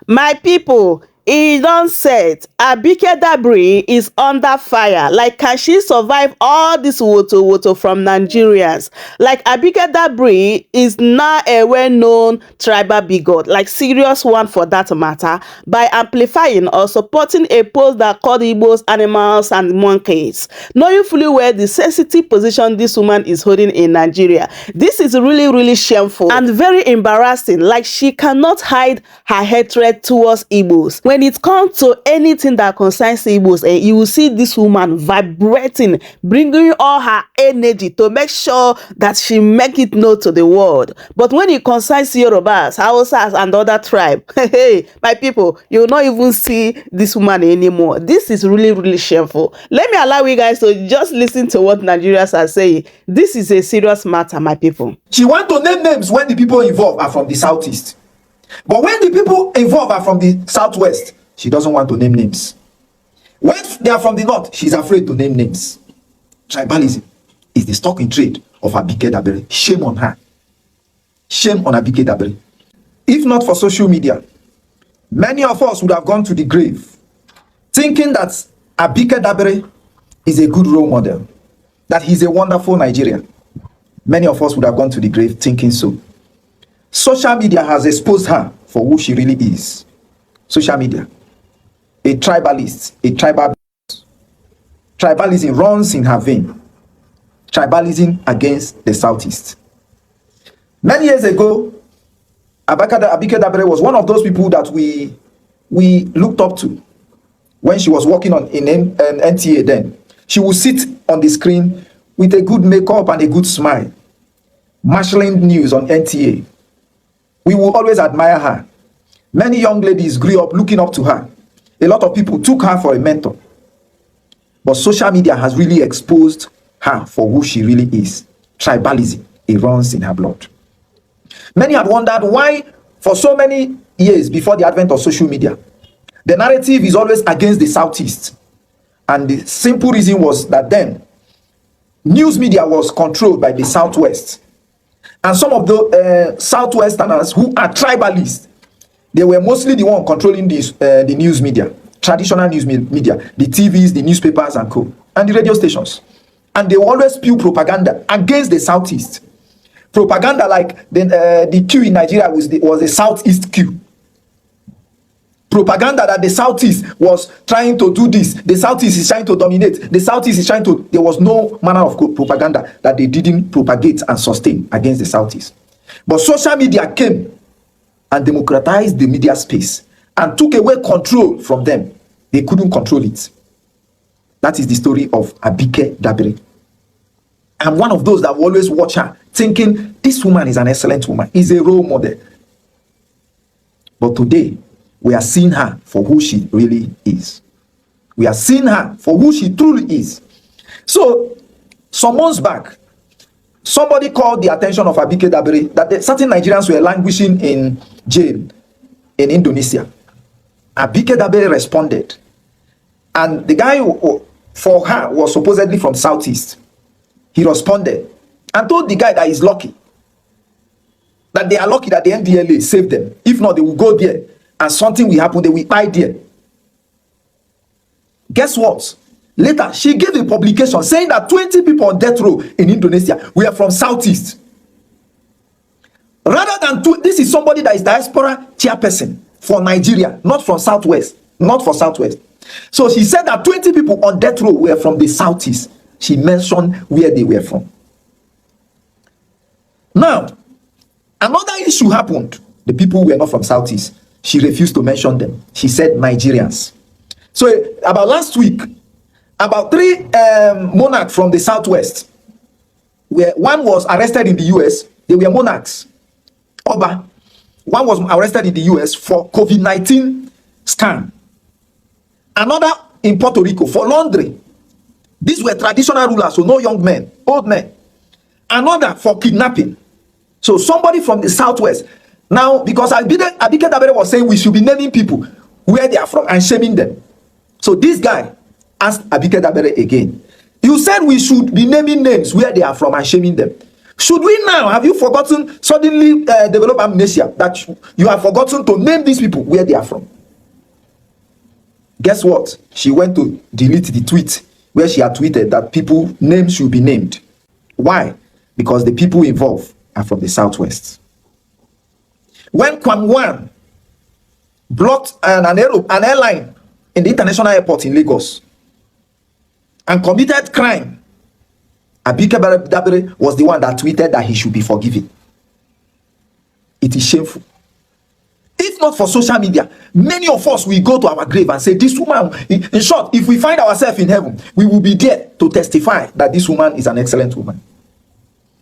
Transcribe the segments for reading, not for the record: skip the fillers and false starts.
My people, e don set. Abike Dabiri is under fire. Like, can she survive all this woto from Nigerians? Like, Abike Dabiri is now a well-known tribal bigot, like serious one for that matter, by amplifying or supporting a post that called Igbos animals and monkeys, knowing fully well the sensitive position this woman is holding in Nigeria. This is really shameful and very embarrassing. Like, she cannot hide her hatred towards Igbos. When it comes to anything that concerns Igbos, you will see this woman vibrating, bringing all her energy to make sure that she make it known to the world. But when it concerns Yorubas, Hausas, and other tribes, hey, my people, you will not even see this woman anymore. This is really shameful. Let me allow you guys to just listen to what Nigerians are saying. This is a serious matter, my people. She want to name names when the people involved are from the southeast. But when the people involved are from the southwest, she doesn't want to name names. When they are from the north, she's afraid to name names. Tribalism is the stock in trade of Abike Dabiri. Shame on her. Shame on Abike Dabiri. If not for social media, many of us would have gone to the grave thinking that Abike Dabiri is a good role model, that he's a wonderful Nigerian. Many of us would have gone to the grave thinking so. Social media has exposed her for who she really is. Social media. A tribalist, a tribal. Tribalism runs in her vein. Tribalism against the southeast. Many years ago, Abike Dabiri was one of those people that we looked up to when she was working in NTA then. She would sit on the screen with a good makeup and a good smile, marshalling news on NTA. We will always admire her. Many young ladies grew up looking up to her. A lot of people took her for a mentor. But social media has really exposed her for who she really is. Tribalism, it runs in her blood. Many had wondered why, for so many years before the advent of social media, the narrative is always against the southeast. And the simple reason was that then, news media was controlled by the southwest. And some of the southwesterners who are tribalists, they were mostly the one controlling the news media, traditional news media, the TVs, the newspapers and co, and the radio stations. And they always spew propaganda against the southeast. Propaganda like the Q in Nigeria was the southeast Q. Propaganda that the southeast was trying to do this, the southeast is trying to dominate, the southeast is trying to, there was no manner of propaganda that they didn't propagate and sustain against the southeast. But social media came and democratized the media space and took away control from them. They couldn't control it. That is the story of Abike Dabiri. I'm one of those that will always watch her thinking this woman is an excellent woman, is a role model. But today, we are seeing her for who she really is. We are seeing her for who she truly is. So, some months back, somebody called the attention of Abike Dabiri that certain Nigerians were languishing in jail in Indonesia. Abike Dabiri responded. And the guy for her was supposedly from Southeast. He responded and told the guy that he's lucky. That they are lucky that the NDLA saved them. If not, they will go there and something will happen, they will die there. Guess what? Later, she gave a publication saying that 20 people on death row in Indonesia were from Southeast. Rather than this is somebody that is diaspora chairperson for Nigeria, not from Southwest, not for Southwest. So she said that 20 people on death row were from the Southeast. She mentioned where they were from. Now, another issue happened. The people were not from Southeast. She refused to mention them. She said Nigerians. So about last week, about 3 monarchs from the Southwest, where one was arrested in the US, they were monarchs. Oba, one was arrested in the US for COVID-19 scam. Another in Puerto Rico for laundry. These were traditional rulers, so no young men, old men. Another for kidnapping. So somebody from the Southwest. Now, because Abike Dabiri was saying we should be naming people where they are from and shaming them. So this guy asked Abike Dabiri again. You said we should be naming names where they are from and shaming them. Should we now, have you forgotten, suddenly develop amnesia that you have forgotten to name these people where they are from? Guess what? She went to delete the tweet where she had tweeted that people names should be named. Why? Because the people involved are from the Southwest. When Kwam blocked an airline in the international airport in Lagos and committed crime, Abike Dabiri was the one that tweeted that he should be forgiven. It is shameful. If not for social media, many of us will go to our grave and say, this woman, in short, if we find ourselves in heaven, we will be there to testify that this woman is an excellent woman.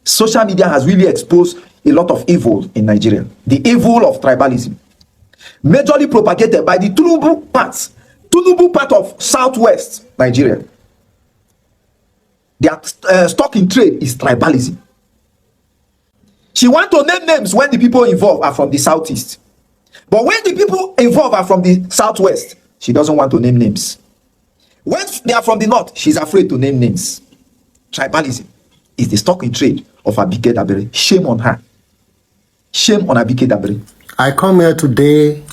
Social media has really exposed a lot of evil in Nigeria. The evil of tribalism. Majorly propagated by the Tinubu part of Southwest Nigeria. Their stock in trade is tribalism. She wants to name names when the people involved are from the Southeast. But when the people involved are from the Southwest, she doesn't want to name names. When they are from the North, she's afraid to name names. Tribalism is the stock in trade of Abike Dabiri. Shame on her. Shame on Abike Dabiri. I come here today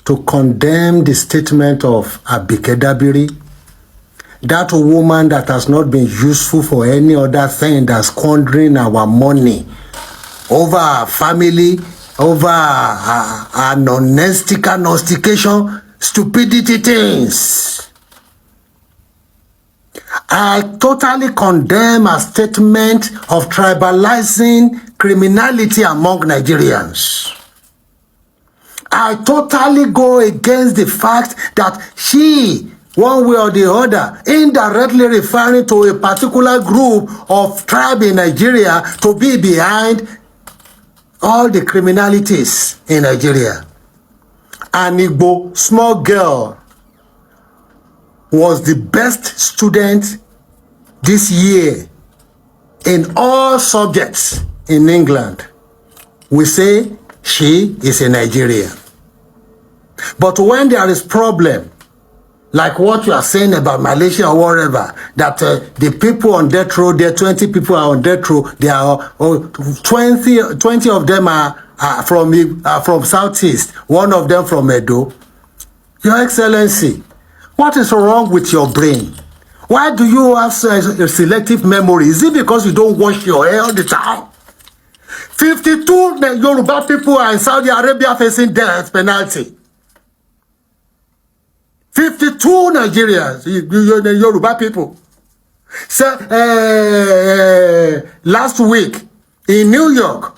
to condemn the statement of Abike Dabiri, that woman that has not been useful for any other thing, that's squandering our money over our family, over our non-estication, stupidity things. I totally condemn a statement of tribalizing criminality among Nigerians. I totally go against the fact that she, one way or the other, indirectly referring to a particular group of tribe in Nigeria to be behind all the criminalities in Nigeria. An Igbo small girl was the best student this year in all subjects in England. We say she is a Nigerian. But when there is problem, like what you are saying about Malaysia or whatever, that the people on death row, there 20 people are on death row, there are 20 of them are from Southeast, one of them from Edo. Your Excellency, what is wrong with your brain? Why do you have a selective memory? Is it because you don't wash your hair all the time? 52 Yoruba people are in Saudi Arabia facing death penalty. 52 Nigerians, Yoruba people. So, last week in New York,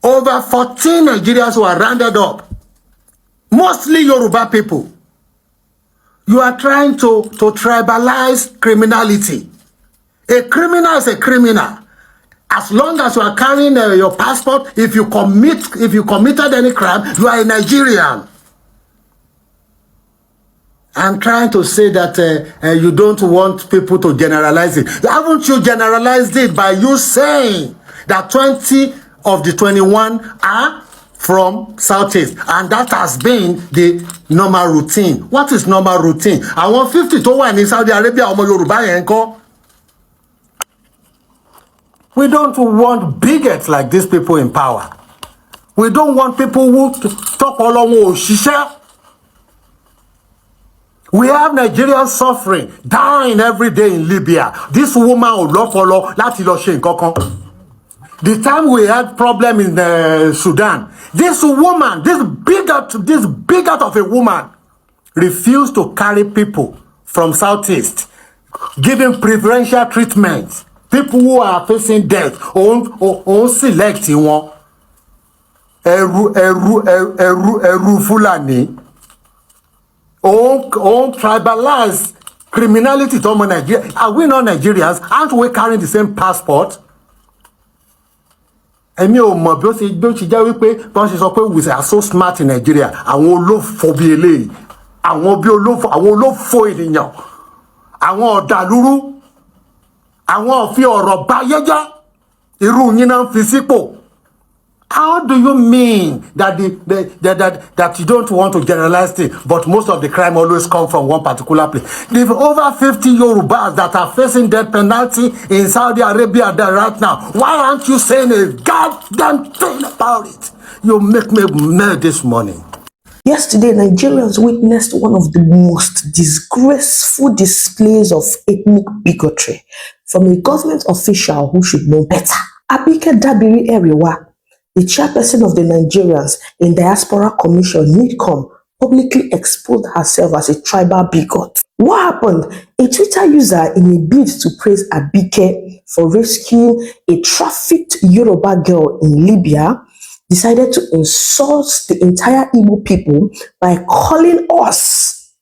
over 14 Nigerians were rounded up. Mostly Yoruba people. You are trying to tribalize criminality. A criminal is a criminal. As long as you are carrying your passport, if you committed any crime, you are a Nigerian. I'm trying to say that you don't want people to generalize it. Haven't you generalized it by you saying that 20 of the 21 are from Southeast, and that has been the normal routine? What is normal routine? I want 50 to 1 in Saudi Arabia. We don't want bigots like these people in power. We don't want people who talk all over shisha. We have Nigerians suffering, dying every day in Libya. This woman will not follow. The time we had problem in Sudan, this woman, this bigot of a woman, refused to carry people from Southeast, giving preferential treatment. People who are facing death, on selecting one. Eru Fulani. On tribalize criminality to Nigeria. Are we not Nigerians? Aren't we carrying the same passport? Èmi ò mọ̀ bí ó ṣe jẹ́ wípé bọ́n ṣe sọ pé we are so smart in Nigeria. Àwọn olófò bí eléyìí. Àwọn olófò ènìyàn. Àwọn ọ̀dàlúrú. Àwọn òfin ọ̀rọ̀ bá yẹ́jẹ́. Irú yín náà fi sípò. How do you mean that that you don't want to generalize things, but most of the crime always come from one particular place? There are over 50 Yorubas that are facing death penalty in Saudi Arabia there right now. Why aren't you saying a goddamn thing about it? You make me mad this morning. Yesterday, Nigerians witnessed one of the most disgraceful displays of ethnic bigotry from a government official who should know better. Abike Dabiri Erewa, the chairperson of the Nigerians in Diaspora Commission, NIDCOM, publicly exposed herself as a tribal bigot. What happened? A Twitter user, in a bid to praise Abike for rescuing a trafficked Yoruba girl in Libya, decided to insult the entire Igbo people by calling us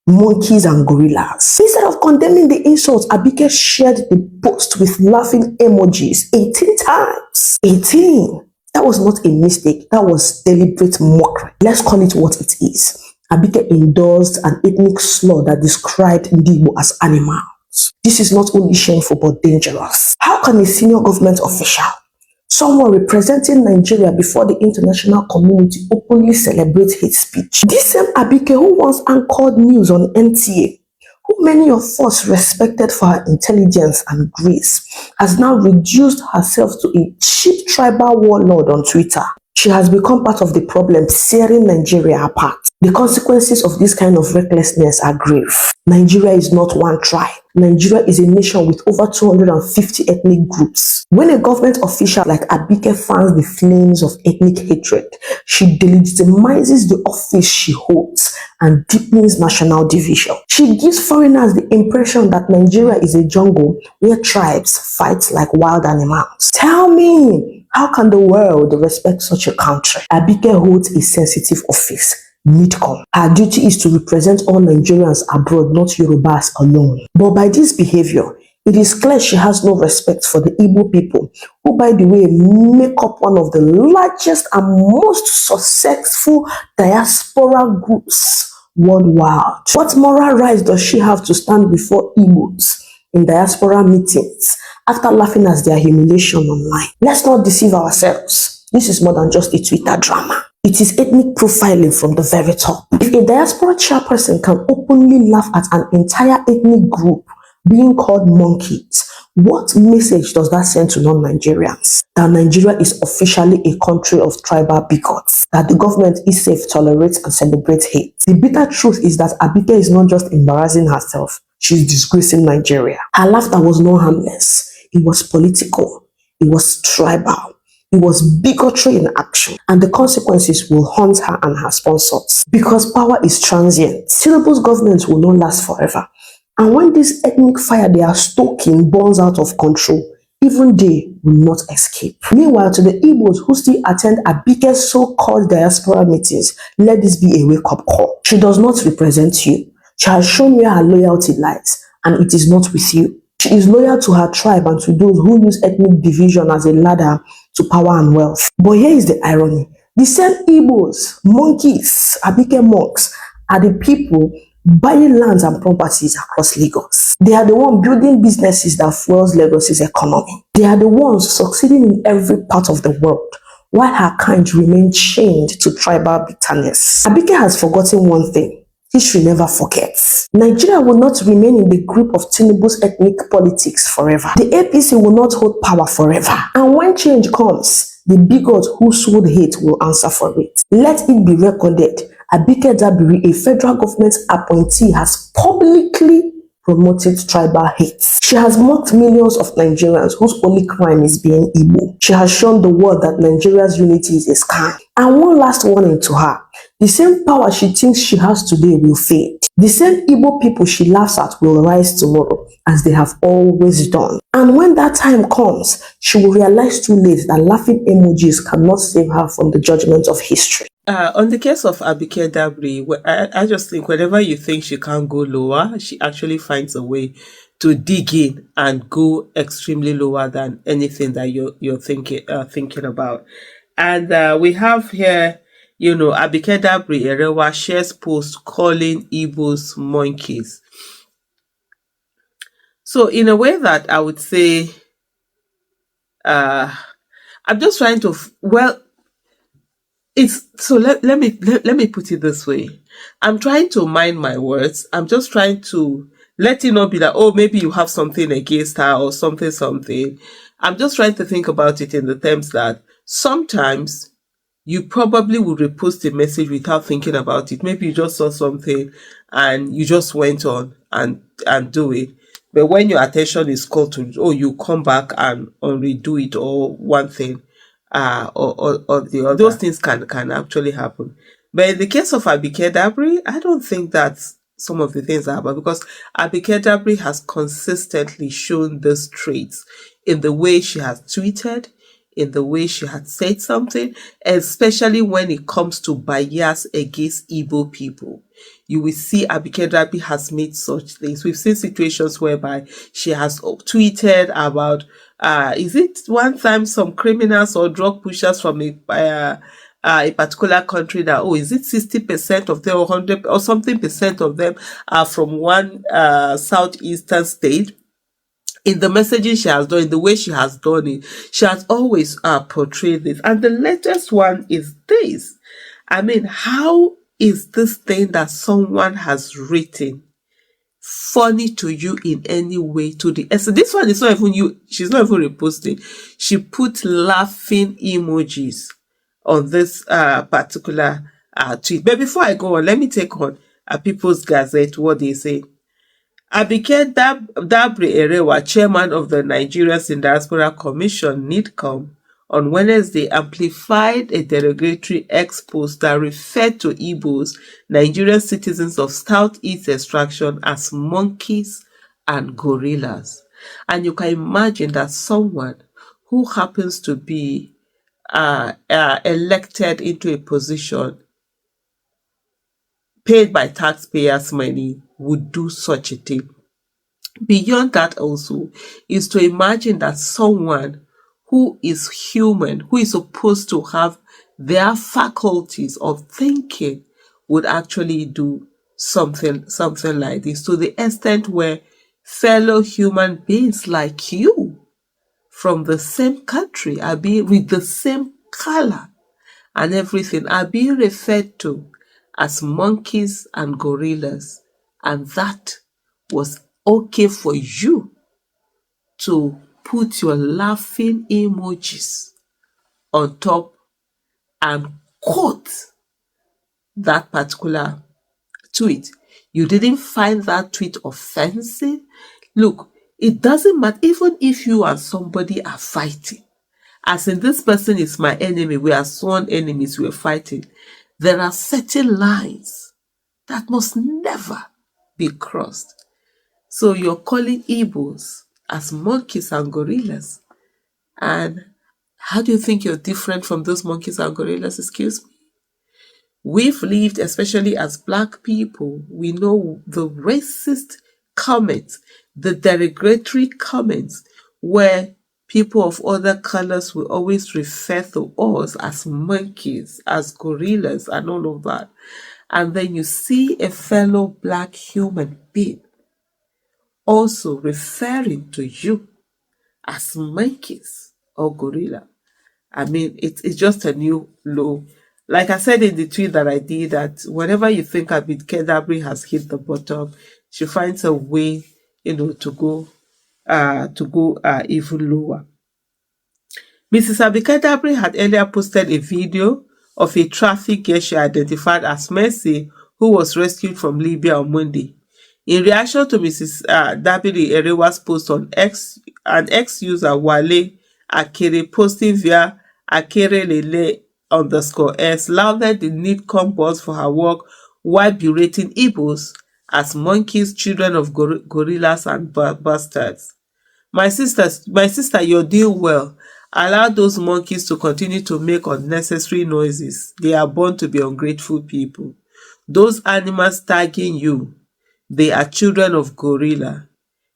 monkeys and gorillas. Instead of condemning the insults, Abike shared the post with laughing emojis 18 times. 18. That was not a mistake. That was deliberate mockery. Let's call it what it is. Abike endorsed an ethnic slur that described Igbo as animals. This is not only shameful but dangerous. How can a senior government official, someone representing Nigeria before the international community, openly celebrate hate speech? This same Abike, who once anchored news on NTA, who many of us respected for her intelligence and grace, has now reduced herself to a cheap tribal warlord on Twitter. She has become part of the problem, tearing Nigeria apart. The consequences of this kind of recklessness are grave. Nigeria is not one tribe. Nigeria is a nation with over 250 ethnic groups. When a government official like Abike fans the flames of ethnic hatred, she delegitimizes the office she holds and deepens national division. She gives foreigners the impression that Nigeria is a jungle where tribes fight like wild animals. Tell me, how can the world respect such a country? Abike holds a sensitive office, NIDCOM. Her duty is to represent all Nigerians abroad, not Yorubas alone. But by this behavior, it is clear she has no respect for the Igbo people, who, by the way, make up one of the largest and most successful diaspora groups worldwide. What moral rights does she have to stand before Igbos in diaspora meetings after laughing at their humiliation online? Let's not deceive ourselves. This is more than just a Twitter drama. It is ethnic profiling from the very top. If a diaspora chairperson can openly laugh at an entire ethnic group being called monkeys, what message does that send to non-Nigerians? That Nigeria is officially a country of tribal bigots, that the government is safe, tolerates and celebrates hate. The bitter truth is that Abike is not just embarrassing herself, she's disgracing Nigeria. Her laughter was not harmless. It was political. It was tribal. It was bigotry in action, and the consequences will haunt her and her sponsors. Because power is transient, Tinubu's government will not last forever. And when this ethnic fire they are stoking burns out of control, even they will not escape. Meanwhile, to the Igbos who still attend Abike's so-called diaspora meetings, let this be a wake-up call. She does not represent you. She has shown where her loyalty lies, and it is not with you. She is loyal to her tribe and to those who use ethnic division as a ladder to power and wealth. But here is the irony. The same Igbos, monkeys, Abike monks, are the people buying lands and properties across Lagos. They are the ones building businesses that fuels Lagos's economy. They are the ones succeeding in every part of the world, while her kind remain chained to tribal bitterness. Abike has forgotten one thing. History never forgets. Nigeria will not remain in the grip of Tinubu's ethnic politics forever. The APC will not hold power forever. And when change comes, the bigot who sowed hate will answer for it. Let it be recorded, Abike Dabiri, a federal government appointee, has publicly promoted tribal hate. She has mocked millions of Nigerians whose only crime is being Igbo. She has shown the world that Nigeria's unity is a scam. And one last warning to her. The same power she thinks she has today will fade. The same Igbo people she laughs at will rise tomorrow, as they have always done. And when that time comes, she will realize too late that laughing emojis cannot save her from the judgment of history. On the case of Abike Dabiri, I just think whenever you think she can't go lower, she actually finds a way to dig in and go extremely lower than anything that you're thinking about. And we have here, Abike Dabiri Erewa shares post calling Igbos monkeys. So in a way that I would say, I'm just trying to, it's so let me put it this way. I'm trying to mind my words. I'm just trying to let it not be that, oh, maybe you have something against her or something. I'm just trying to think about it in the terms that sometimes you probably would repost a message without thinking about it. Maybe you just saw something and you just went on and do it. But when your attention is called to, oh, you come back and redo it or one thing, or the other. Those things can actually happen. But in the case of Abike Dabiri, I don't think that's some of the things that happen, because Abike Dabiri has consistently shown these traits in the way she has tweeted, in the way she had said something, especially when it comes to bias against Igbo people. You will see Abike Dabiri has made such things. We've seen situations whereby she has tweeted about, is it one time some criminals or drug pushers from a particular country that, oh, is it 60% of them or 100 or something percent of them are from one southeastern state? In the messaging she has done, in the way she has done it, she has always portrayed this. And the latest one is this. I mean, how is this thing that someone has written funny to you in any way? To the so this one is not even you, she's not even reposting. She put laughing emojis on this particular tweet. But before I go on, let me take on People's Gazette, what they say. Abike Dabiri Erewa, chairman of the Nigerians in Diaspora Commission, NIDCOM, on Wednesday amplified a derogatory expose that referred to Igbos, Nigerian citizens of Southeast extraction, as monkeys and gorillas. And you can imagine that someone who happens to be elected into a position paid by taxpayers' money would do such a thing. Beyond that also is to imagine that someone who is human, who is supposed to have their faculties of thinking, would actually do something like this, to the extent where fellow human beings like you from the same country are being, with the same color and everything, are being referred to as monkeys and gorillas. And that was okay for you to put your laughing emojis on top and quote that particular tweet. You didn't find that tweet offensive? Look, it doesn't matter, even if you and somebody are fighting, as in this person is my enemy, we are sworn enemies, we're fighting, there are certain lines that must never be crossed. So you're calling Igbos as monkeys and gorillas. And how do you think you're different from those monkeys and gorillas? Excuse me. We've lived, especially as Black people, we know the racist comments, the derogatory comments, where people of other colors will always refer to us as monkeys, as gorillas, and all of that. And then you see a fellow Black human being also referring to you as monkeys or gorilla. I mean, it's just a new low. Like I said in the tweet that I did, that whenever you think Abike Dabiri has hit the bottom, she finds a way, to go even lower. Mrs. Abike Dabiri had earlier posted a video of a traffic girl she identified as Mercy, who was rescued from Libya on Monday. In reaction to Mrs. Dabiri Erewa's post on X, an ex-user, Wale Akere, posting via Akerelele_S, lauded the NIDCOM boss for her work while berating Igbos as monkeys, children of gorillas and bastards. My sister, you're doing well. Allow those monkeys to continue to make unnecessary noises. They are born to be ungrateful people. Those animals tagging you, they are children of gorilla.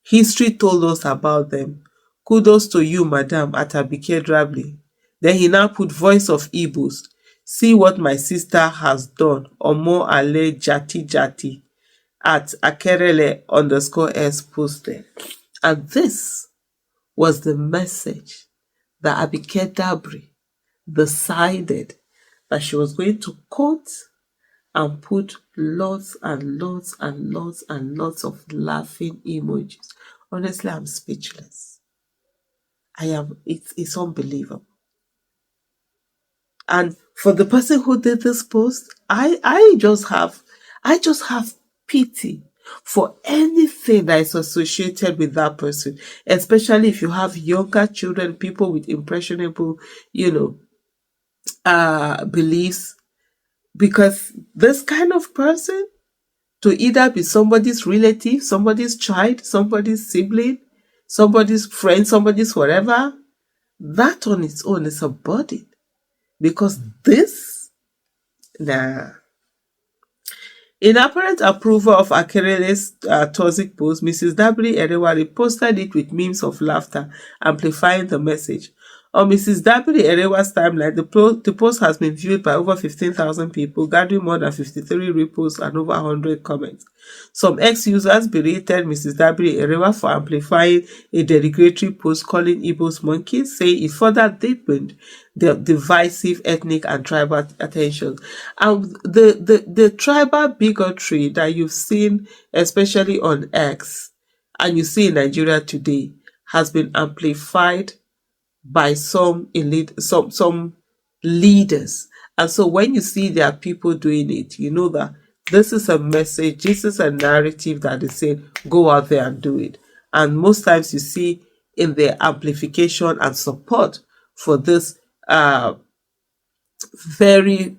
History told us about them. Kudos to you, Madam, at Abike Dabiri. Then he now put voice of Igbos. See what my sister has done. Omo ale jati at Akerele_S posted. And this was the message that Abike Dabiri decided that she was going to quote and put lots and lots and lots and lots of laughing emojis. Honestly, I'm speechless. It's unbelievable. And for the person who did this post, I just have pity for anything that is associated with that person, especially if you have younger children, people with impressionable, beliefs, because this kind of person, to either be somebody's relative, somebody's child, somebody's sibling, somebody's friend, somebody's whatever, that on its own is a burden. Because this, nah. In apparent approval of Akerele's toxic post, Mrs. Dabiri Erewa reposted it with memes of laughter, amplifying the message. On Mrs. Dabiri Erewa's timeline, the post has been viewed by over 15,000 people, gathering more than 53 reposts and over 100 comments. Some ex-users berated Mrs. Dabiri Erewa for amplifying a derogatory post calling Igbos monkeys, saying it further deepened the divisive ethnic and tribal attention. And the tribal bigotry that you've seen, especially on X, and you see in Nigeria today, has been amplified by some leaders. And so when you see there are people doing it, you know that this is a message, this is a narrative that is saying, go out there and do it. And most times you see in their amplification and support for this very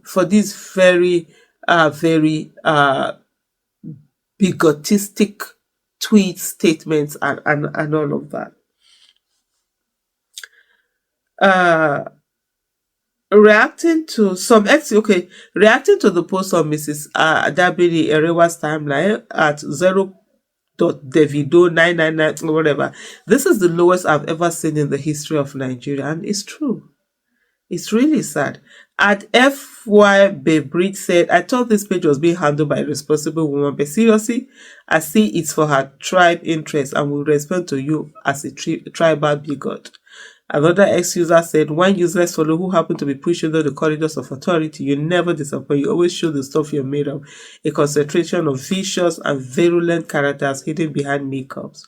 bigotistic tweet statements and all of that. Reacting to the post on Mrs. Dabiri Erewa's timeline at 0.Davido999 whatever. This is the lowest I've ever seen in the history of Nigeria, and it's true. It's really sad. At FY Bebrit said, I thought this page was being handled by a responsible woman, but seriously, I see it's for her tribe interest and will respond to you as a tribal bigot. Another ex-user said, when useless fellow who happen to be pushed into the corridors of authority, you never disappoint. You always show the stuff you're made of. A concentration of vicious and virulent characters hidden behind makeups.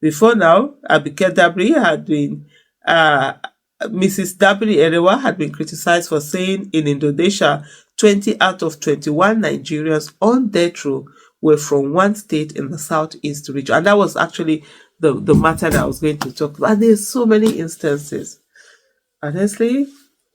Before now, Abike Dabiri had been, Mrs. Dabiri Erewa had been criticized for saying in Indonesia, 20 out of 21 Nigerians on death row were from one state in the southeast region. And that was actually the matter that I was going to talk about. And there's so many instances. Honestly,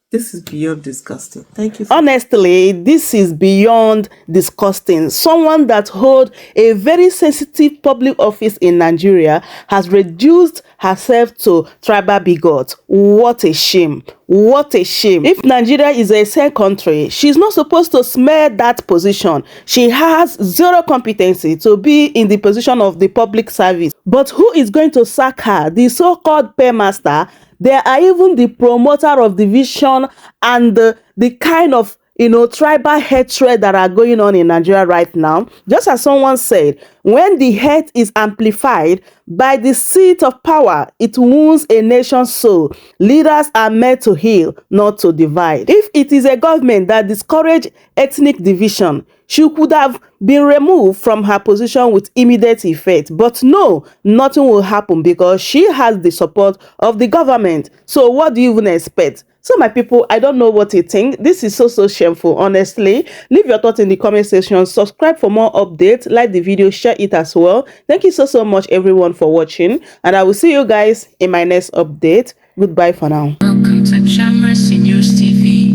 this is beyond disgusting. Thank you. Honestly, this is beyond disgusting. Someone that holds a very sensitive public office in Nigeria has reduced herself to tribal bigot. What a shame. What a shame. If Nigeria is a safe country, she's not supposed to smear that position. She has zero competency to be in the position of the public service. But who is going to sack her? The so-called paymaster. There are even the promoter of division and the kind of tribal hatred that are going on in Nigeria right now. Just as someone said, when the hate is amplified by the seat of power, it wounds a nation's soul. Leaders are meant to heal, not to divide. If it is a government that discourages ethnic division, she could have been removed from her position with immediate effect. But no, nothing will happen because she has the support of the government. So what do you even expect? So my people, I don't know what you think. This is so shameful, honestly. Leave your thoughts in the comment section. Subscribe for more updates. Like the video, share it as well. Thank you so much everyone for watching. And I will see you guys in my next update. Goodbye for now. Welcome to News TV.